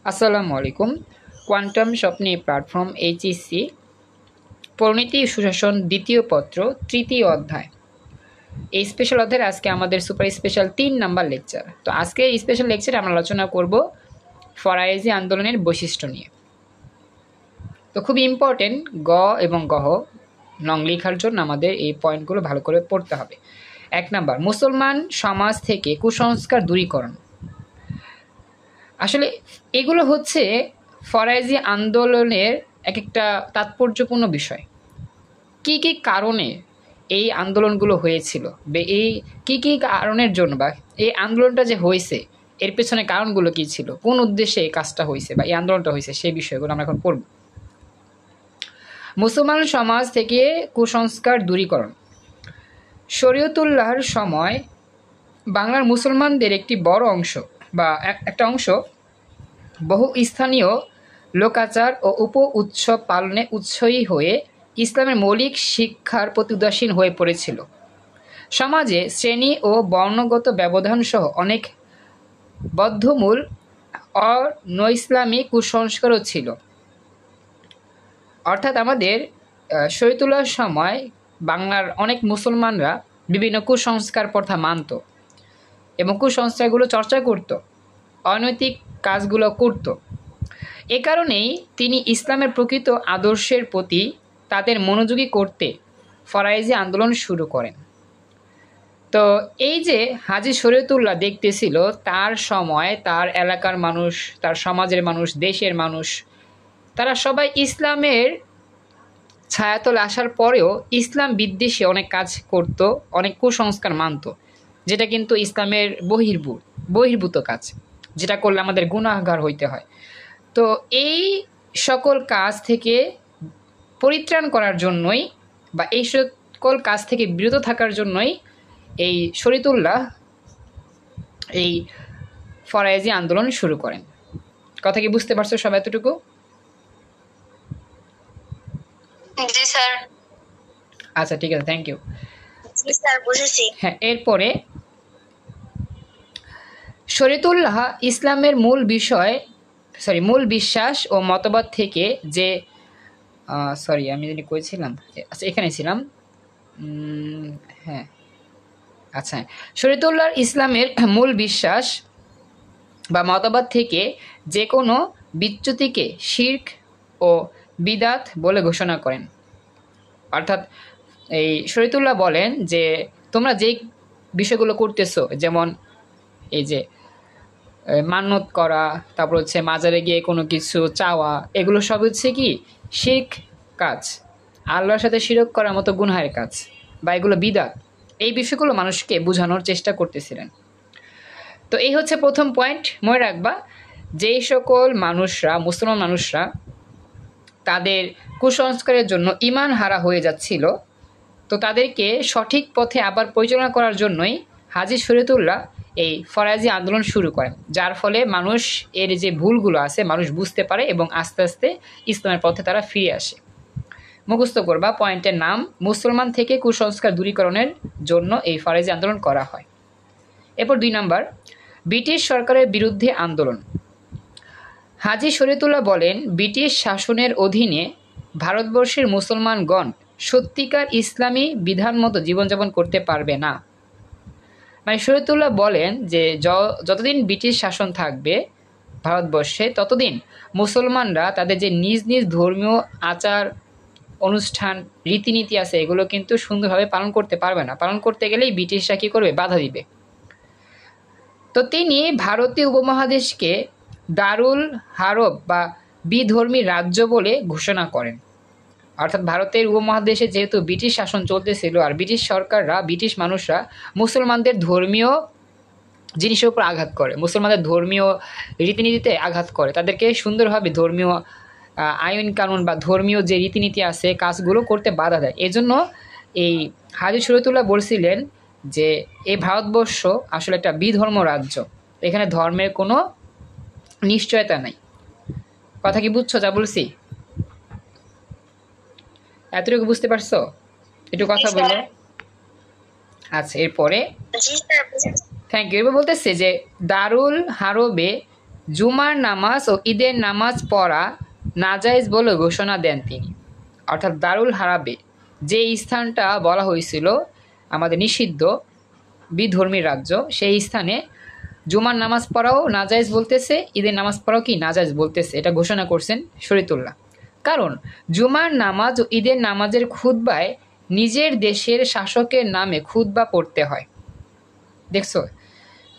আসসালামু আলাইকুম। কোয়ান্টাম স্বপ্নে প্ল্যাটফর্ম এইচএসসি পরিণতি সুশাসন দ্বিতীয় পত্র তৃতীয় অধ্যায়। এই স্পেশাল অধ্যায়ের আজকে আমাদের সুপার স্পেশাল ৩ নাম্বার লেকচার। তো আজকে এই স্পেশাল লেকচারে আমরা আলোচনা করব ফরায়েজি আন্দোলনের বৈশিষ্ট্য নিয়ে। তো খুবই ইম্পর্টেন্ট গ এবং গহ নং লেখার জন্য আমাদের এই পয়েন্টগুলো ভালো করে পড়তে হবে। ১ নাম্বার, মুসলমান সমাজ থেকে কুসংস্কার দূরীকরণ। আসলে এগুলো হচ্ছে ফরায়েজি আন্দোলনের এক একটা তাৎপর্যপূর্ণ বিষয়। কি কি কারণে এই আন্দোলনগুলো হয়েছিল বা এই কি কি কারণের জন্য বা এই আন্দোলনটা যে হয়েছে এর পেছনে কারণগুলো কি ছিল, কোন উদ্দেশ্যে এই কাজটা হয়েছে বা এই আন্দোলনটা হয়েছে, সেই বিষয়গুলো আমরা এখন পড়ব। মুসলমান সমাজ থেকে কুসংস্কার দূরীকরণ। শরীয়তুল্লাহর সময় বাংলার মুসলমানদের একটি বড় অংশ বা একটা অংশ বহু স্থানীয় লোকাচার ও উপ উৎসব পালনে উৎসাহী হয়ে ইসলামের মৌলিক শিক্ষার প্রতি উদাসীন হয়ে পড়েছিল। সমাজে শ্রেণী ও বর্ণগত ব্যবধান সহ অনেক বদ্ধমূল অনৈসলামিক কুসংস্কারও ছিল। অর্থাৎ আমাদের শরীয়তুল্লাহর সময় বাংলার অনেক মুসলমানরা বিভিন্ন কুসংস্কার প্রথা মানত এবং কুসংস্কারগুলো চর্চা করত, অনৈতিক কাজগুলো করত। এ কারণেই তিনি ইসলামের প্রকৃত আদর্শের প্রতি তাদের মনোযোগী করতে ফরায়েজি আন্দোলন শুরু করেন। তো এই যে হাজী শরীয়তুল্লাহ দেখতেছিল তার সময় তার এলাকার মানুষ, তার সমাজের মানুষ, দেশের মানুষ, তারা সবাই ইসলামের ছায়াতলে আসার পরেও ইসলাম বিদ্বেষী অনেক কাজ করত, অনেক কুসংস্কার মানত, যেটা কিন্তু ইসলামের বহির্ভূত কাজ, যেটা করলে আমাদের গুনাহগার হইতে হয়। তো এই সকল কাজ থেকে পরিত্রাণ করার জন্যই বা এই সকল কাজ থেকে বিরত থাকার জন্যই এই শরীয়তুল্লাহ এই ফরায়েজি আন্দোলন শুরু করেন। কথা কি বুঝতে পারছো সবাই এতটুকু? জি স্যার। আচ্ছা, ঠিক আছে, থ্যাংক ইউ। জি স্যার, বুঝেছি। হ্যাঁ, এরপরে শরীয়তুল্লাহ ইসলামের মূল বিশ্বাস ও মতবাদ থেকে যে আমি যদি কইছিলাম, আচ্ছা এখানে ছিলাম। হ্যাঁ, আচ্ছা, শরীয়তুল্লাহর ইসলামের মূল বিশ্বাস বা মতবাদ থেকে যে কোনো বিচ্যুতিকে শিরক ও বিদাত বলে ঘোষণা করেন। অর্থাৎ এই শরীয়তুল্লাহ বলেন যে তোমরা যেই বিষয়গুলো করতেছো, যেমন এই যে মান্যত করা, তারপর হচ্ছে মাজারে গিয়ে কোনো কিছু চাওয়া, এগুলো সব হচ্ছে কি শিরক কাজ, আল্লাহর সাথে শিরক করার মতো গুনাহের কাজ, বা এগুলো বিদাত। এই বিষয়গুলো মানুষকে বোঝানোর চেষ্টা করতেছিলেন। তো এই হচ্ছে প্রথম পয়েন্ট, মনে রাখবা। যেই সকল মানুষরা, মুসলমান মানুষরা তাদের কুসংস্কারের জন্য ঈমান হারা হয়ে যাচ্ছিল, তো তাদেরকে সঠিক পথে আবার পরিচালনা করার জন্যই হাজী শরীয়তুল্লাহ এই ফরায়েজি আন্দোলন শুরু করেন, যার ফলে মানুষ এর যে ভুলগুলো আছে মানুষ বুঝতে পারে এবং আস্তে আস্তে ইসলামের পথে তারা ফিরে আসে। মুখস্থ করবা পয়েন্টের নাম, মুসলমান থেকে কুসংস্কার দূরীকরণের জন্য এই ফরায়েজি আন্দোলন করা হয়। এরপর ২ নাম্বার, ব্রিটিশ সরকারের বিরুদ্ধে আন্দোলন। হাজী শরীয়তুল্লাহ বলেন, ব্রিটিশ শাসনের অধীনে ভারতবর্ষের মুসলমানগণ সত্যিকার ইসলামী বিধান মতো জীবনযাপন করতে পারবে না। মানে শরীয়তুল্লাহ বলেন যে যতদিন ব্রিটিশ শাসন থাকবে ভারতবর্ষে, ততদিন মুসলমানরা তাদের যে নিজ নিজ ধর্মীয় আচার অনুষ্ঠান রীতিনীতি আছে এগুলো কিন্তু সুন্দরভাবে পালন করতে পারবে না। পালন করতে গেলেই ব্রিটিশরা কী করবে? বাধা দিবে। তো তিনি ভারতীয় উপমহাদেশকে দারুল হারব বা বিধর্মী রাজ্য বলে ঘোষণা করেন। অর্থাৎ ভারতের উপমহাদেশে যেহেতু ব্রিটিশ শাসন চলতেছিল আর ব্রিটিশ সরকাররা, ব্রিটিশ মানুষরা মুসলমানদের ধর্মীয় জিনিসের উপর আঘাত করে, মুসলমানদের ধর্মীয় রীতিনীতিতে আঘাত করে, তাদেরকে সুন্দরভাবে ধর্মীয় আইন কানুন বা ধর্মীয় যে রীতিনীতি আছে কাজগুলো করতে বাধা দেয়। এজন্য এই হাজী শরীয়তুল্লাহ বলছিলেন যে এই ভারতবর্ষ আসলে একটা বিধর্ম রাজ্য, এখানে ধর্মের কোনো নিশ্চয়তা নাই। কথা কি বুঝছো যা বলছি? এতটুকু বুঝতে পারছো? একটু কথা বলো। আচ্ছা, এরপরে থ্যাংক ইউ। এবার বলতেছে যে দারুল হারবে জুমার নামাজ ও ঈদের নামাজ পড়া নাজায়েজ বলে ঘোষণা দেন তিনি। অর্থাৎ দারুল হারাবে যে স্থানটা বলা হয়েছিল আমাদের নিষিদ্ধ বিধর্মী রাজ্য, সেই স্থানে জুমার নামাজ পড়াও নাজায়েজ বলতেছে, ঈদের নামাজ পড়াও কি নাজায়েজ বলতেছে, এটা ঘোষণা করছেন শরীয়তুল্লাহ। কারণ জুমার নামাজ ও ঈদের নামাজের খুতবায় নিজের দেশের শাসকের নামে খুতবা পড়তে হয়। দেখছো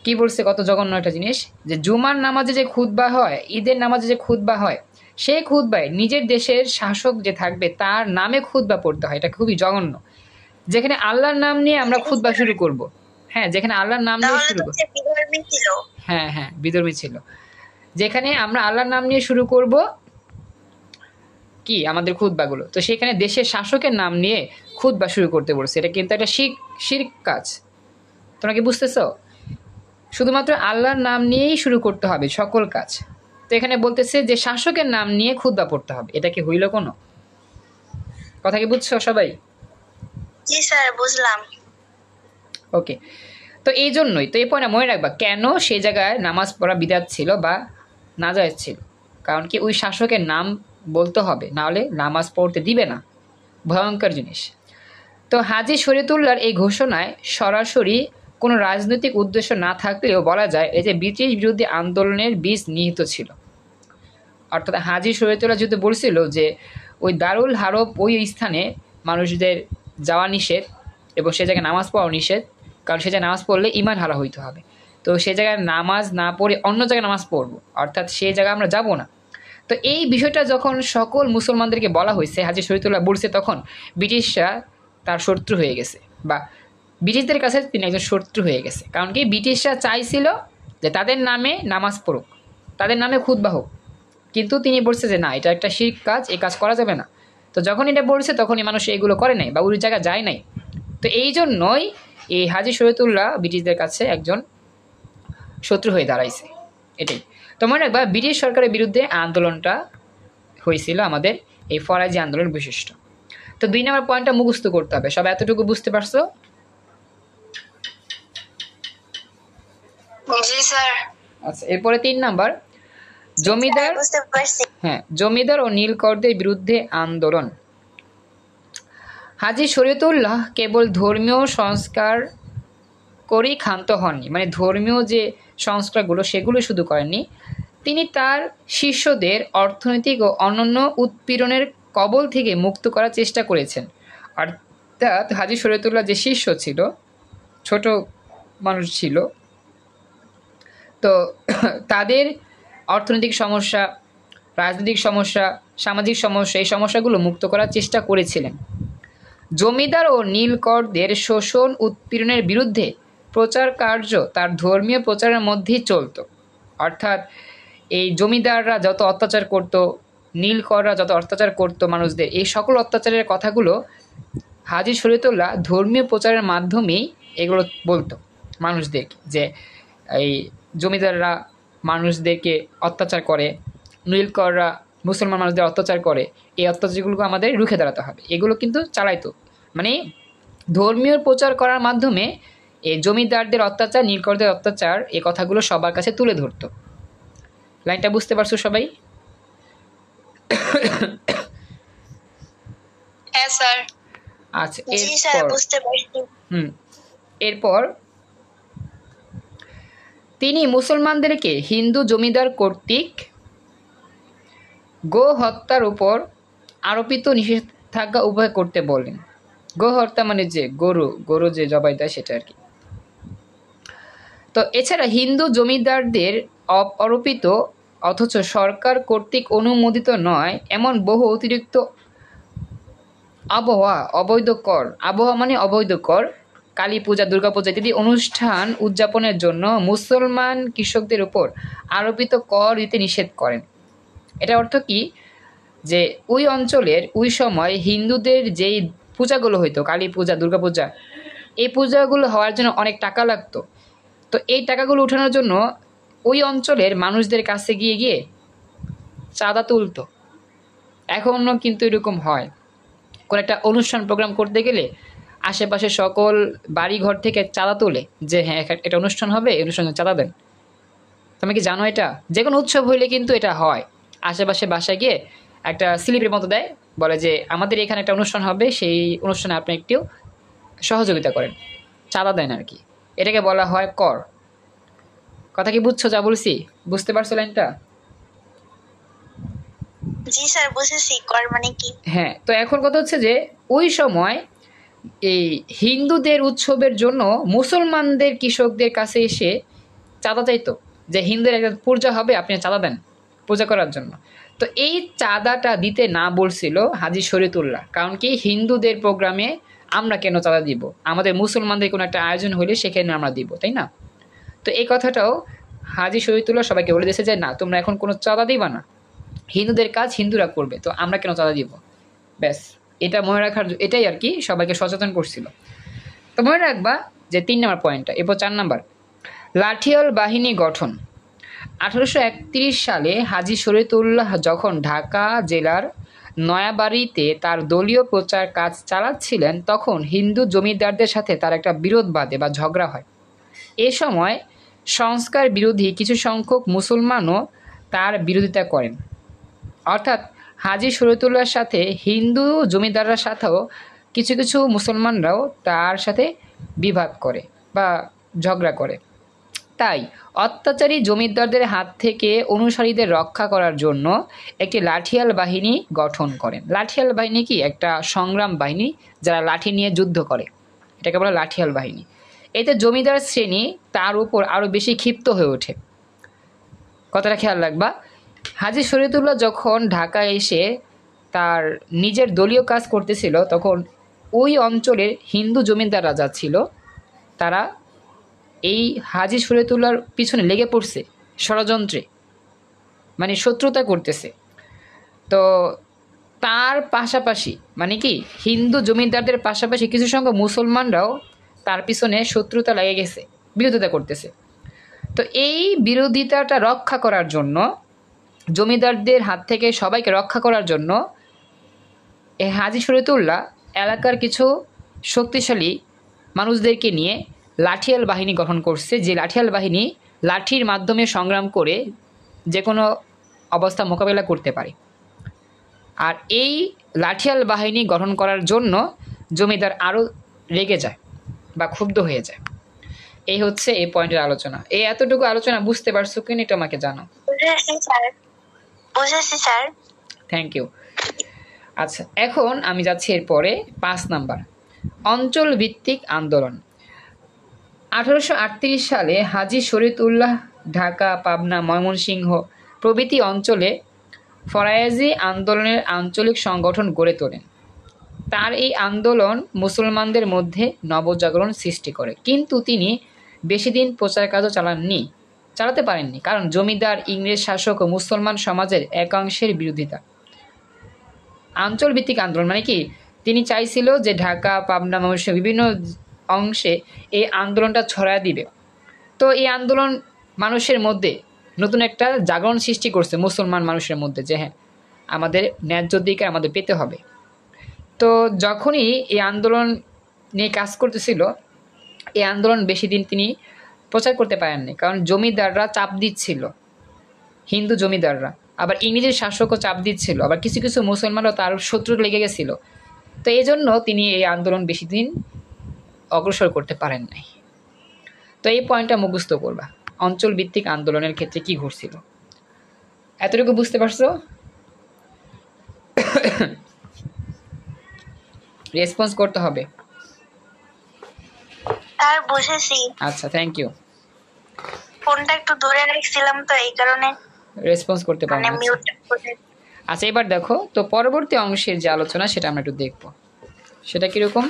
কি বলছে, কত জঘন্য একটা জিনিস, যে জুমার নামাজে যে খুতবা হয়, ঈদের নামাজে যে খুতবা হয়, সেই খুতবায় নিজের দেশের শাসক যে থাকবে তার নামে খুতবা পড়তে হয়। এটা খুবই জঘন্য। যেখানে আল্লাহর নাম নিয়ে আমরা খুতবা শুরু করব, হ্যাঁ, যেখানে আল্লাহর নাম নিয়ে শুরু করব, হ্যাঁ হ্যাঁ বিধর্মী ছিল, যেখানে আমরা আল্লাহর নাম নিয়ে শুরু করব কি আমাদের খুতবাগুলো, তো সেখানে দেশের শাসকের নাম নিয়ে খুতবা শুরু করতে বলছে। এটা কিন্তু একটা শিরক কাজ, তোমরা কি বুঝতেছো? শুধুমাত্র আল্লাহর নাম নিয়েই শুরু করতে হবে সকল কাজ। তো এখানে বলতেছে যে শাসকের নাম নিয়ে খুতবা পড়তে হবে, এটা কি হইল কোনো কথা? কি বুঝছো সবাই? জি স্যার, বুঝলাম। ওকে, তো এই জন্যই তো এই পয়েন্টটা মনে রাখবা, কেন সেই জায়গায় নামাজ পড়া বিদআত ছিল বা নাজায়েজ ছিল। কারণ কি ওই শাসকের নাম বলতে হবে, নাহলে নামাজ পড়তে দিবে না, ভয়ঙ্কর জিনিস। তো হাজী শরীয়তুল্লাহর এই ঘোষণায় সরাসরি কোনো রাজনৈতিক উদ্দেশ্য না থাকলেও বলা যায় এই যে ব্রিটিশ বিরোধী আন্দোলনের বীজ নিহিত ছিল। অর্থাৎ হাজী শরীয়তুল্লাহ যেহেতু বলছিল যে ওই দারুল হারব ওই স্থানে মানুষদের যাওয়া নিষেধ এবং সে জায়গায় নামাজ পড়াও নিষেধ, কারণ সে জায়গায় নামাজ পড়লে ঈমান হারা হইতে হবে। তো সে জায়গায় নামাজ না পড়ে অন্য জায়গায় নামাজ পড়বো, অর্থাৎ সেই জায়গায় আমরা যাব না। তো এই বিষয়টা যখন সকল মুসলমানদেরকে বলা হয়েছে, হাজী শরীয়তুল্লাহ বলছে, তখন ব্রিটিশরা তার শত্রু হয়ে গেছে, বা ব্রিটিশদের কাছে তিনি একজন শত্রু হয়ে গেছে। কারণ কি ব্রিটিশরা চাইছিল যে তাদের নামে নামাজ পড়ুক, তাদের নামে খুতবা হোক, কিন্তু তিনি বলছে যে না, এটা একটা শিরক কাজ, এই কাজ করা যাবে না। তো যখন এটা বলছে তখনই মানুষ এগুলো করে নাই বা ওই জায়গায় যায় নাই। তো এই জন্যই এই হাজী শরীয়তুল্লাহ ব্রিটিশদের কাছে একজন শত্রু হয়ে দাঁড়াইছে, এটাই। তো মনে রাখবা, ব্রিটিশ সরকারের বিরুদ্ধে আন্দোলনটা হয়েছিল আমাদের এই ফরাজি আন্দোলনের বৈশিষ্ট্য। তো 2 নম্বর পয়েন্টটা মুখস্থ করতে হবে। সব এতটুকু বুঝতে পারছো? জি স্যার। আচ্ছা, এরপরে 3 নাম্বার, জমিদার, হ্যাঁ, জমিদার ও নীলকরদের বিরুদ্ধে আন্দোলন। হাজী শরীয়তুল্লাহ কেবল ধর্মীয় সংস্কার করেই ক্ষান্ত হননি, মানে ধর্মীয় যে সংস্কারগুলো সেগুলো শুধু করেননি, তিনি তার শিষ্যদের অর্থনৈতিক ও অন্যান্য উৎপীড়নের কবল থেকে মুক্ত করার চেষ্টা করেছেন। অর্থাৎ হাজী শরীয়তুল্লাহ যে শিষ্য ছিল, ছোট মানুষ ছিল, তো তাদের অর্থনৈতিক সমস্যা, রাজনৈতিক সমস্যা, সামাজিক সমস্যা, এই সমস্যাগুলো মুক্ত করার চেষ্টা করেছিলেন। জমিদার ও নীলকরদের শোষণ উৎপীড়নের বিরুদ্ধে প্রচার কার্য তার ধর্মীয় প্রচারের মধ্যেই চলত। অর্থাৎ এই জমিদাররা যত অত্যাচার করত, নীলকররা যত অত্যাচার করত মানুষদের, এই সকল অত্যাচারের কথাগুলো হাজী শরীয়তুল্লাহ ধর্মীয় প্রচারের মাধ্যমেই এগুলো বলতো মানুষদেরকে, যে এই জমিদাররা মানুষদেরকে অত্যাচার করে, নীলকররা মুসলমান মানুষদের অত্যাচার করে, এই অত্যাচারগুলো আমাদের রুখে দাঁড়াতে হবে, এগুলো কিন্তু চালাইতো। মানে ধর্মীয় প্রচার করার মাধ্যমে এই জমিদারদের অত্যাচার, নীলকরদের অত্যাচার, এই কথাগুলো সবার কাছে তুলে ধরতো। লাইনটা বুঝতে পারছো সবাই? হ্যাঁ স্যার। আচ্ছা, জি স্যার, বুঝতে পারছি। এরপর তিনি মুসলমানদেরকে হিন্দু জমিদার কর্তৃক গো হত্যার উপর আরোপিত নিষেধাজ্ঞা উভয় করতে বলেন। গো হত্যা মানে যে গরু যে জবাই দেয় সেটা আর কি। তো এছাড়া হিন্দু জমিদারদের আরোপিত অথচ সরকার কর্তৃক অনুমোদিত নয় এমন বহু অতিরিক্ত আবহাওয়া মানে অবৈধ কর, কালী পূজা, দুর্গাপূজা ইত্যাদি অনুষ্ঠান উদযাপনের জন্য মুসলমান কৃষকদের উপর আরোপিত কর দিতে নিষেধ করেন। এটা অর্থ কি, যে ওই অঞ্চলের ওই সময় হিন্দুদের যেই পূজাগুলো হইতো, কালী পূজা, দুর্গাপূজা, এই পূজাগুলো হওয়ার জন্য অনেক টাকা লাগতো। তো এই টাকাগুলো উঠানোর জন্য ওই অঞ্চলের মানুষদের কাছে গিয়ে গিয়ে চাঁদা তুলতো। এখনও কিন্তু এরকম হয়, কোনো একটা অনুষ্ঠান প্রোগ্রাম করতে গেলে আশেপাশে সকল বাড়িঘর থেকে চাঁদা তোলে, যে হ্যাঁ একটা অনুষ্ঠান হবে, এই অনুষ্ঠানে চাঁদা দেন। তুমি কি জানো এটা? যে কোনো উৎসব হইলে কিন্তু এটা হয়। আশেপাশে বাসায় গিয়ে একটা স্লিপের মতো দেয়, বলে যে আমাদের এখানে একটা অনুষ্ঠান হবে, সেই অনুষ্ঠানে আপনি একটু সহযোগিতা করেন, চাঁদা দেন আর কি। এটাকে বলা হয় কর। কথা কি বুঝছো যা বলছি? বুঝতে পারছো লাইনটা? জি স্যার বুঝেছি, কর মানে কি। হ্যাঁ, তো এখন কথা হচ্ছে যে ওই সময় এই হিন্দুদের উৎসবের জন্য মুসলমানদের কৃষকদের কাছে এসে চাঁদা চাইতো, যে হিন্দুদের একটা পূজা হবে, আপনি চাঁদা দেন পূজা করার জন্য। তো এই চাঁদাটা দিতে না বলছিল হাজী শরীয়তুল্লাহ, কারণ কি হিন্দুদের প্রোগ্রামে আমরা কেন চাঁদা দিব, আমাদের মুসলমানদের কোনো একটা আয়োজন হলে সেখানে আমরা দিব, তাই না? তো এই কথাটাও হাজী শরীয়তুল্লাহ সবাইকে বলে দিয়েছে যে না, তোমরা এখন কোনো চাঁদা দিবা না, হিন্দুদের কাজ হিন্দুরা করবে, তো আমরা কেন চাঁদা দিব। ব্যাস, এটা মনে রাখার এটাই আর কি সবাইকে সচেতন করছিল। তো মনে রাখবা যে ৩ নম্বর পয়েন্টটা। এরপর ৪ নম্বর, লাঠিয়াল বাহিনী গঠন। ১৮৩১ সালে হাজী শরীয়তুল্লাহ যখন ঢাকা জেলার নয়াবাড়িতে তার দলীয় প্রচার কাজ চালাচ্ছিলেন, তখন হিন্দু জমিদারদের সাথে তার একটা বিরোধ বাধে বা ঝগড়া হয়। এ সময় সংস্কার বিরোধী কিছু সংখ্যক মুসলমানও তার বিরোধিতা করেন। অর্থাৎ হাজী শরীয়তুল্লাহর সাথে হিন্দু জমিদাররা সাথেও কিছু কিছু মুসলমানরাও তার সাথে বিবাদ করে বা ঝগড়া করে। তাই অত্যাচারী জমিদারদের হাত থেকে অনুসারীদের রক্ষা করার জন্য একটি লাঠিয়াল বাহিনী গঠন করেন। লাঠিয়াল বাহিনী কি? একটা সংগ্রাম বাহিনী, যারা লাঠি নিয়ে যুদ্ধ করে, এটাকে বলে লাঠিয়াল বাহিনী। এতে জমিদার শ্রেণী তার উপর আরও বেশি ক্ষিপ্ত হয়ে ওঠে। কথাটা খেয়াল রাখবা। হাজী শরীয়তুল্লাহ যখন ঢাকায় এসে তার নিজের দলীয় কাজ করতেছিল, তখন ওই অঞ্চলের হিন্দু জমিদার রাজা ছিল, তারা এই হাজী শরীয়তুল্লাহর পিছনে লেগে পড়ছে ষড়যন্ত্রে, মানে শত্রুতা করতেছে। তো তার পাশাপাশি মানে কি হিন্দু জমিদারদের পাশাপাশি কিছু সংখ্যক মুসলমানরাও তার পিছনে শত্রুতা লেগে গেছে, বিরোধিতা করতেছে। তো এই বিরোধিতাটা রক্ষা করার জন্য, জমিদারদের হাত থেকে সবাইকে রক্ষা করার জন্য, এই হাজী শরীয়তুল্লাহ এলাকার কিছু শক্তিশালী মানুষদেরকে নিয়ে লাঠিয়াল বাহিনী গঠন করছে, যে লাঠিয়াল বাহিনী লাঠির মাধ্যমে সংগ্রাম করে যে কোনো অবস্থা মোকাবেলা করতে পারে। আর এই লাঠিয়াল বাহিনী গঠন করার জন্য জমিদার আরও রেগে যায় বা ক্ষুব্ধ হয়ে যায়। এই হচ্ছে এই পয়েন্টের আলোচনা। এই এতটুকু আলোচনা বুঝতে পারছো কিনা এটা আমাকে জানো। বুঝেছি স্যার, বুঝেছি স্যার। Thank you. আচ্ছা, এখন আমি যাচ্ছি এরপরে ৫ নাম্বার, অঞ্চল ভিত্তিক আন্দোলন। ১৮৩৮ সালে হাজী শরীয়তুল্লাহ ঢাকা, পাবনা, ময়মনসিংহ প্রভৃতি অঞ্চলে ফরায়েজি আন্দোলনের আঞ্চলিক সংগঠন গড়ে তোলেন। তার এই আন্দোলন মুসলমানদের মধ্যে নবজাগরণ সৃষ্টি করে, কিন্তু তিনি বেশি দিন প্রচার কাজও চালাতে পারেননি, কারণ জমিদার, ইংরেজ শাসক ও মুসলমান সমাজের একাংশের বিরোধিতা। অঞ্চলভিত্তিক আন্দোলন মানে কি? তিনি চাইছিল যে ঢাকা, পাবনা, ময়মনসিংহ বিভিন্ন অংশে এই আন্দোলনটা ছড়ায় দিবে। তো এই আন্দোলন মানুষের মধ্যে নতুন একটা জাগরণ সৃষ্টি করছে মুসলমান মানুষের মধ্যে, যে হ্যাঁ, আমাদের ন্যায্য অধিকার আমাদের পেতে হবে। তো যখনই এই আন্দোলন নিয়ে কাজ করতেছিল, এই আন্দোলন বেশি দিন তিনি প্রচার করতে পারেননি, কারণ জমিদাররা চাপ দিচ্ছিল, হিন্দু জমিদাররা, আবার ইংরেজের শাসকও চাপ দিচ্ছিল, আবার কিছু কিছু মুসলমানরাও তার শত্রু লেগে গেছিল। তো এই জন্য তিনি এই আন্দোলন বেশি দিন অগ্রসর করতে পারেন নাই। তো এই পয়েন্টটা মুখস্থ করবা, অঞ্চল ভিত্তিক আন্দোলনের ক্ষেত্রে কি ঘটছিল। এতটুকু বুঝতে পারছো? রেসপন্স করতে হবে। স্যার বুঝেছি। আচ্ছা, থ্যাংক ইউ। ফোনটা একটু দূরে রাখছিলাম তো এই কারণে রেসপন্স করতে পারেন। মানে মিউট করে। আচ্ছা, এবার দেখো তো পরবর্তী অংশের যে আলোচনা সেটা আমরা একটু দেখব। সেটা কিরকম?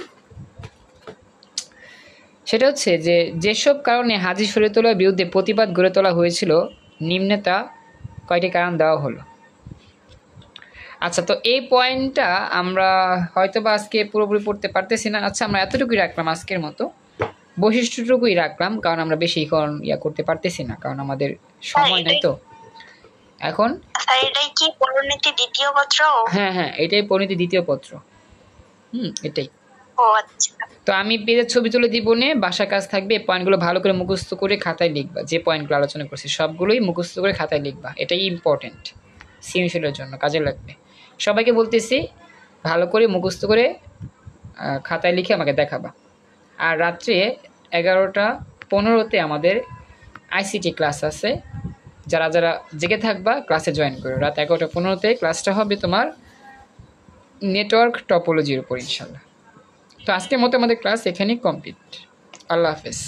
সেটা হচ্ছে যে যেসব কারণে হাজী শরীয়তুল্লাহর বিরুদ্ধে প্রতিবাদ গড়ে তোলা হয়েছিল, নিম্নে তা কয়টি কারণ দেওয়া হলো। আচ্ছা, তো এই পয়েন্টটা আমরা হয়তো বা আজকে পুরোপুরি পড়তে পারতেছি না। আচ্ছা, আমরা এতটুকুই রাখলাম আজকের মতো, বৈশিষ্ট্যটুকুই রাখলাম, কারণ আমরা বেশিক্ষণ করতে পারতেছি না, কারণ আমাদের সময় নাই তো এখন। স্যার এটাই কি পরিণতি দ্বিতীয় পত্র? হ্যাঁ হ্যাঁ, এটাই পরিণতি দ্বিতীয় পত্র। এটাই। ও আচ্ছা। তো আমি পেজের ছবি তুলে দিব নে, বাসার কাজ থাকবে, এই পয়েন্টগুলো ভালো করে মুখস্থ করে খাতায় লিখবা, যে পয়েন্টগুলো আলোচনা করছি সবগুলোই মুখস্থ করে খাতায় লিখবা, এটাই ইম্পর্টেন্ট, সৃজনশীলের জন্য কাজে লাগবে। সবাইকে বলতেছি ভালো করে মুখস্থ করে খাতায় লিখে আমাকে দেখাবা। আর রাত্রে 11:15 আমাদের আইসিটি ক্লাস আছে, যারা যারা জেগে থাকবা ক্লাসে জয়েন করো। রাত 11:15 ক্লাসটা হবে তোমার নেটওয়ার্ক টপোলজির উপর ইনশাল্লাহ। তো আজকের মতো আমাদের ক্লাস এখানেই কমপ্লিট। আল্লাহ হাফেজ।